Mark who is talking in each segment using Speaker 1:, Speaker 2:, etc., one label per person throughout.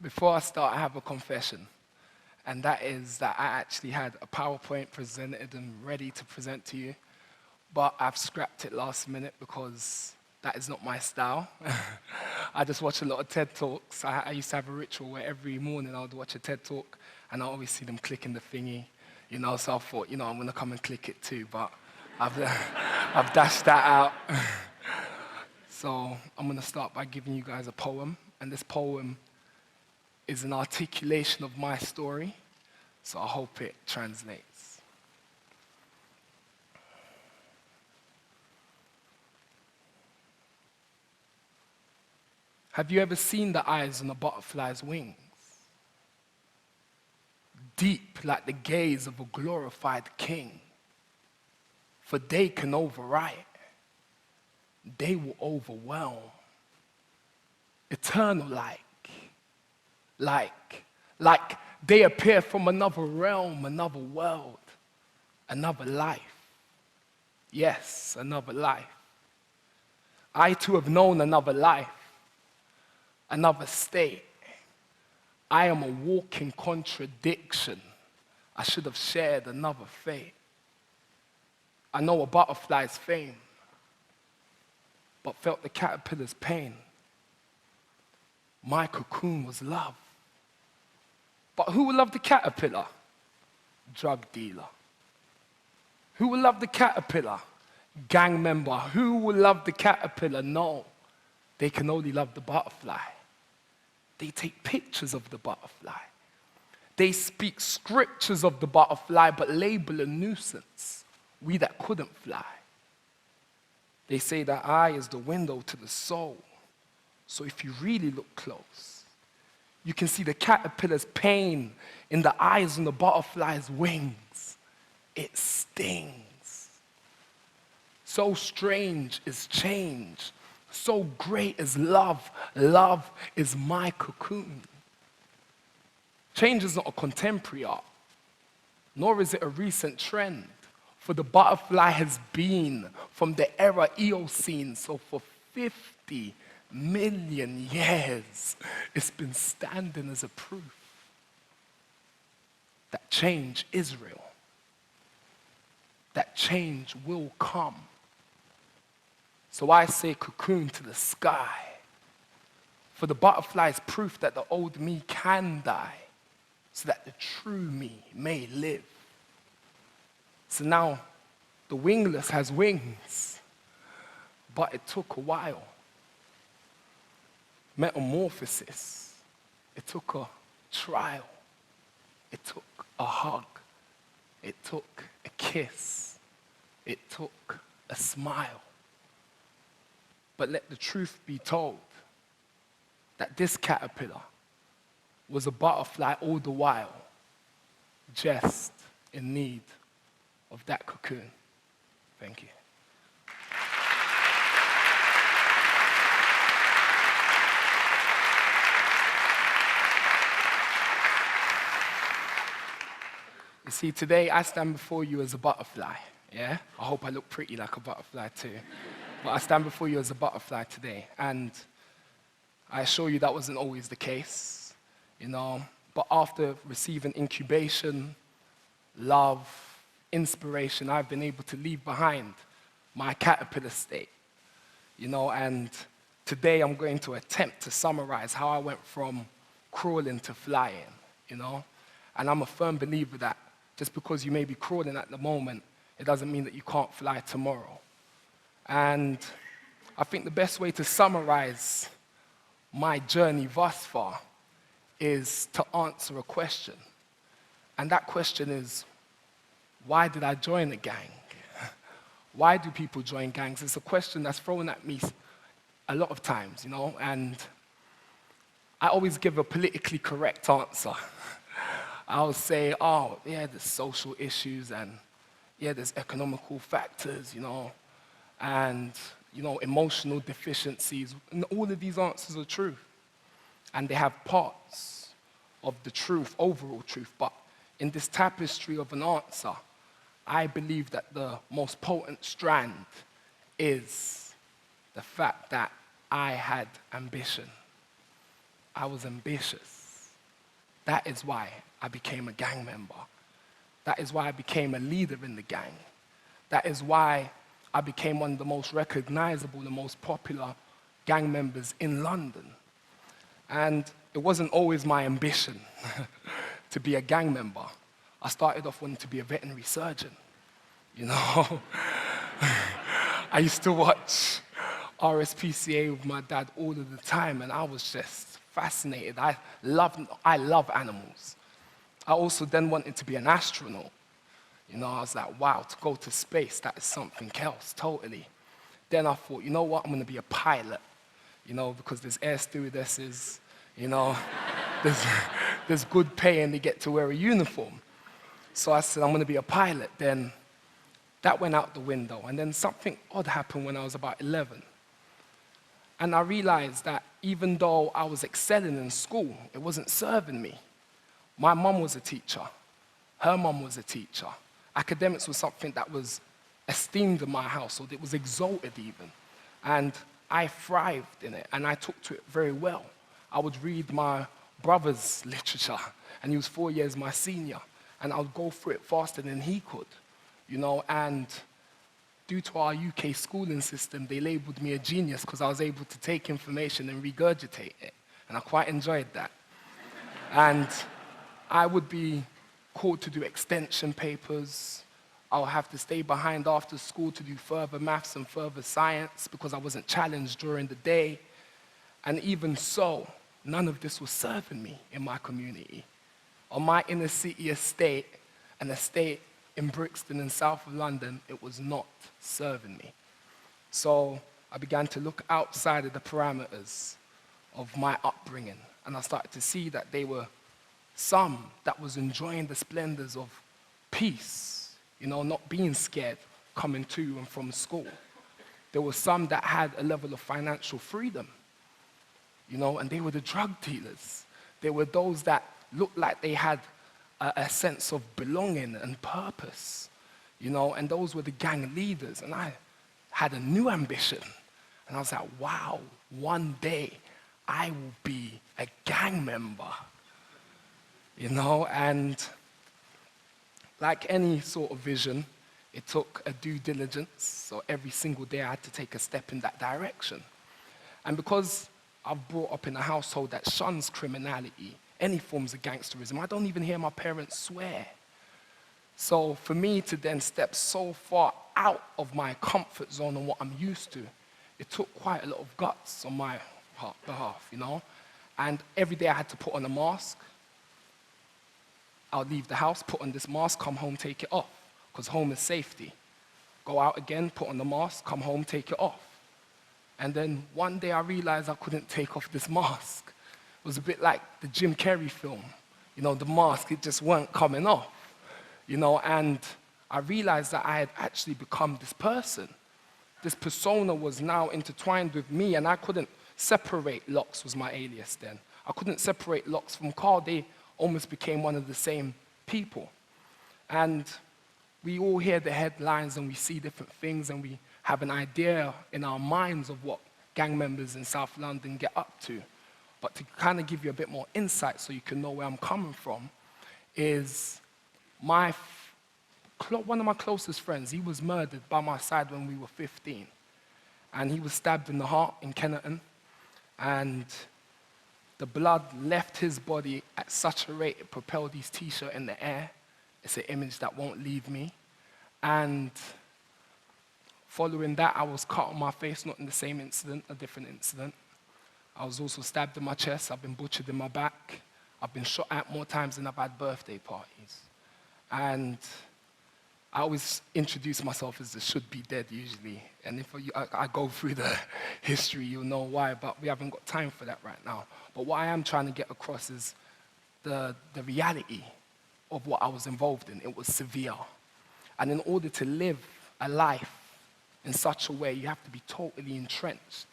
Speaker 1: Before I start, I have a confession, and that is that I actually had a PowerPoint presented and ready to present to you, but I've scrapped it last minute because that is not my style. I just watch a lot of TED Talks. I used to have a ritual where every morning I would watch a TED Talk, and I always see them clicking the thingy, so I thought, I'm going to come and click it too, but I've, I've dashed that out. So I'm going to start by giving you guys a poem, and this poem is an articulation of my story, so I hope it translates. Have you ever seen the eyes on a butterfly's wings? Deep like the gaze of a glorified king. For they can overwrite. They will overwhelm. Eternal like they appear from another realm, another world, another life. Yes, another life. I too have known another life, another state. I am a walking contradiction. I should have shared another fate. I know a butterfly's fame, but felt the caterpillar's pain. My cocoon was love. But who will love the caterpillar? Drug dealer. Who will love the caterpillar? Gang member. Who will love the caterpillar? No, they can only love the butterfly. They take pictures of the butterfly. They speak scriptures of the butterfly, but label a nuisance, we that couldn't fly. They say that eye is the window to the soul. So if you really look close, you can see the caterpillar's pain in the eyes on the butterfly's wings. It stings. So strange is change. So great is love. Love is my cocoon. Change is not a contemporary art, nor is it a recent trend. For the butterfly has been from the era Eocene, so for 50 million years, it's been standing as a proof that change is real, that change will come. So I say cocoon to the sky, for the butterfly is proof that the old me can die, so that the true me may live. So now, the wingless has wings, but it took a while. Metamorphosis, it took a trial. It took a hug. It took a kiss. It took a smile. But let the truth be told that this caterpillar was a butterfly all the while, just in need of that cocoon. Thank you. You see, today I stand before you as a butterfly, yeah? I hope I look pretty like a butterfly too. But I stand before you as a butterfly today, and I assure you that wasn't always the case, But after receiving incubation, love, inspiration, I've been able to leave behind my caterpillar state, and today I'm going to attempt to summarize how I went from crawling to flying, And I'm a firm believer that just because you may be crawling at the moment, it doesn't mean that you can't fly tomorrow. And I think the best way to summarize my journey thus far is to answer a question. And that question is, why did I join a gang? Why do people join gangs? It's a question that's thrown at me a lot of times, and I always give a politically correct answer. I'll say, there's social issues, and there's economical factors, and, emotional deficiencies. And all of these answers are true. And they have parts of the truth, overall truth. But in this tapestry of an answer, I believe that the most potent strand is the fact that I had ambition. I was ambitious. That is why I became a gang member. That is why I became a leader in the gang. That is why I became one of the most recognizable, the most popular gang members in London. And it wasn't always my ambition to be a gang member. I started off wanting to be a veterinary surgeon, you know. I used to watch RSPCA with my dad all of the time, and I was just fascinated. I love animals. I also then wanted to be an astronaut. You know, I was like, wow, to go to space, that is something else, totally. Then I thought, you know what, I'm gonna be a pilot, you know, because there's air stewardesses, you know, there's good pay and they get to wear a uniform. So I said, I'm gonna be a pilot. Then that went out the window. And then something odd happened when I was about 11. And I realized that even though I was excelling in school, it wasn't serving me. My mum was a teacher. Her mum was a teacher. Academics was something that was esteemed in my household. It was exalted even. And I thrived in it, and I took to it very well. I would read my brother's literature, and he was 4 years my senior, and I would go through it faster than he could, you know, and due to our UK schooling system, they labeled me a genius because I was able to take information and regurgitate it, and I quite enjoyed that. And I would be called to do extension papers. I'll have to stay behind after school to do further maths and further science because I wasn't challenged during the day. And even so, none of this was serving me in my community. On my inner city estate, an estate in Brixton in south of London, it was not serving me. So I began to look outside of the parameters of my upbringing, and I started to see that they were some that was enjoying the splendors of peace, you know, not being scared coming to and from school. There were some that had a level of financial freedom, you know, and they were the drug dealers. There were those that looked like they had a sense of belonging and purpose, you know, and those were the gang leaders. And I had a new ambition. And I was like, wow, one day I will be a gang member, you know. And like any sort of vision, it took a due diligence. So every single day I had to take a step in that direction. And because I've brought up in a household that shuns criminality, any forms of gangsterism, I don't even hear my parents swear. So for me to then step so far out of my comfort zone and what I'm used to, it took quite a lot of guts on my behalf, you know? And every day I had to put on a mask. I'll leave the house, put on this mask, come home, take it off, because home is safety. Go out again, put on the mask, come home, take it off. And then one day I realized I couldn't take off this mask. It was a bit like the Jim Carrey film. You know, the mask, it just weren't coming off. You know, and I realized that I had actually become this person. This persona was now intertwined with me, and I couldn't separate Locks was my alias then. I couldn't separate Locks from Karl. They almost became one of the same people. And we all hear the headlines and we see different things and we have an idea in our minds of what gang members in South London get up to. But to kind of give you a bit more insight so you can know where I'm coming from, is one of my closest friends, he was murdered by my side when we were 15. And he was stabbed in the heart in Kennerton. And the blood left his body at such a rate, it propelled his t-shirt in the air. It's an image that won't leave me. And following that, I was cut on my face, not in the same incident, a different incident. I was also stabbed in my chest. I've been butchered in my back. I've been shot at more times than I've had birthday parties. And I always introduce myself as the should be dead usually. And if I go through the history, you'll know why, but we haven't got time for that right now. But what I am trying to get across is the reality of what I was involved in. It was severe. And in order to live a life in such a way, you have to be totally entrenched.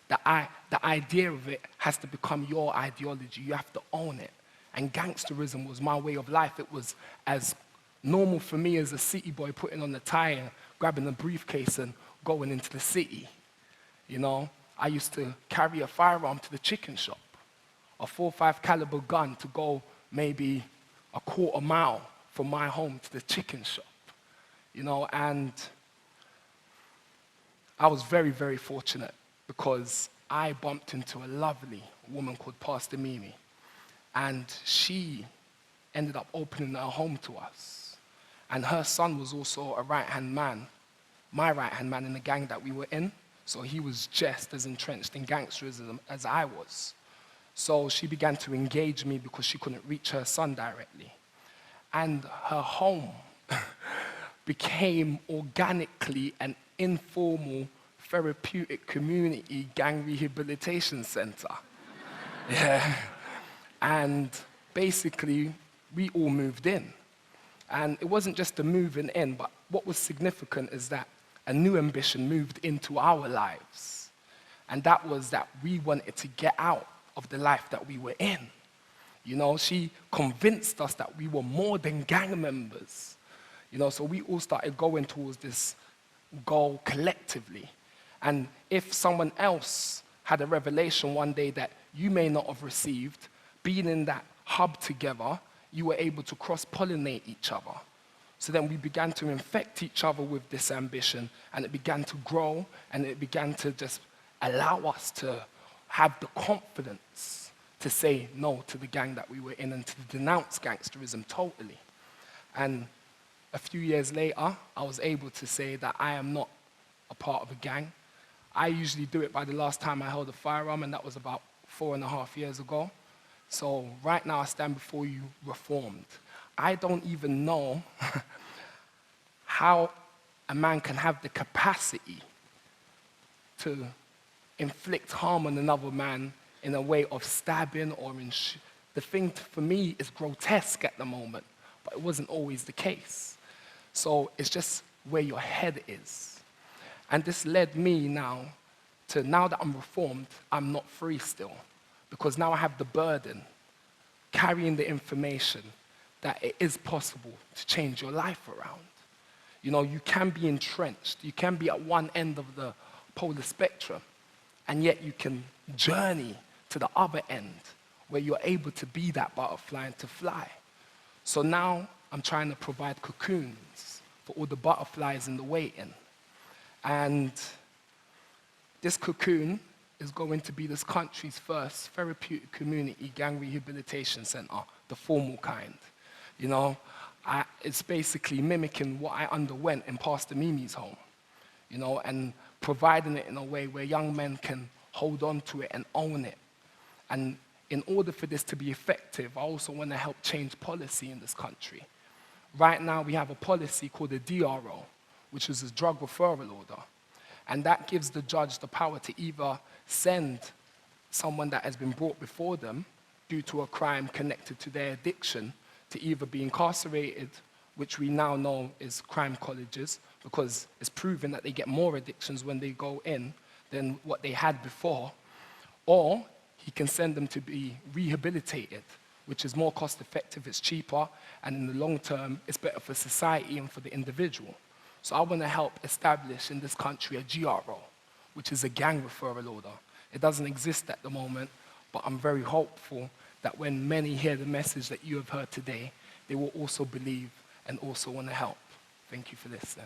Speaker 1: The idea of it has to become your ideology. You have to own it. And gangsterism was my way of life. It was as normal for me as a city boy putting on the tie and grabbing a briefcase and going into the city. You know, I used to carry a firearm to the chicken shop, a .45 caliber gun to go maybe a quarter mile from my home to the chicken shop, and I was very, very fortunate because I bumped into a lovely woman called Pastor Mimi, and she ended up opening her home to us. And her son was also a right-hand man, my right-hand man in the gang that we were in, so he was just as entrenched in gangsterism as I was. So she began to engage me because she couldn't reach her son directly. And her home became organically an informal therapeutic community gang rehabilitation center. Yeah. And basically, we all moved in. And it wasn't just the moving in, but what was significant is that a new ambition moved into our lives. And that was that we wanted to get out of the life that we were in. She convinced us that we were more than gang members. So we all started going towards this goal collectively. And if someone else had a revelation one day that you may not have received, being in that hub together, you were able to cross-pollinate each other. So then we began to infect each other with this ambition, and it began to grow, and it began to just allow us to have the confidence to say no to the gang that we were in and to denounce gangsterism totally. And a few years later, I was able to say that I am not a part of a gang. I usually do it by the last time I held a firearm, and that was about 4.5 years ago. So right now I stand before you reformed. I don't even know how a man can have the capacity to inflict harm on another man in a way of stabbing or the thing for me is grotesque at the moment, but it wasn't always the case. So it's just where your head is. And this led me now that I'm reformed, I'm not free still. Because now I have the burden, carrying the information that it is possible to change your life around. You can be entrenched, you can be at one end of the polar spectrum, and yet you can journey to the other end where you're able to be that butterfly and to fly. So now I'm trying to provide cocoons for all the butterflies in the waiting. And this cocoon is going to be this country's first therapeutic community gang rehabilitation center, the formal kind. It's basically mimicking what I underwent in Pastor Mimi's home, and providing it in a way where young men can hold on to it and own it. And in order for this to be effective, I also want to help change policy in this country. Right now, we have a policy called a DRO, which is a drug referral order. And that gives the judge the power to either send someone that has been brought before them due to a crime connected to their addiction to either be incarcerated, which we now know is crime colleges, because it's proven that they get more addictions when they go in than what they had before, or he can send them to be rehabilitated, which is more cost effective, it's cheaper, and in the long term, it's better for society and for the individual. So I want to help establish in this country a GRO, which is a gang referral order. It doesn't exist at the moment, but I'm very hopeful that when many hear the message that you have heard today, they will also believe and also want to help. Thank you for listening.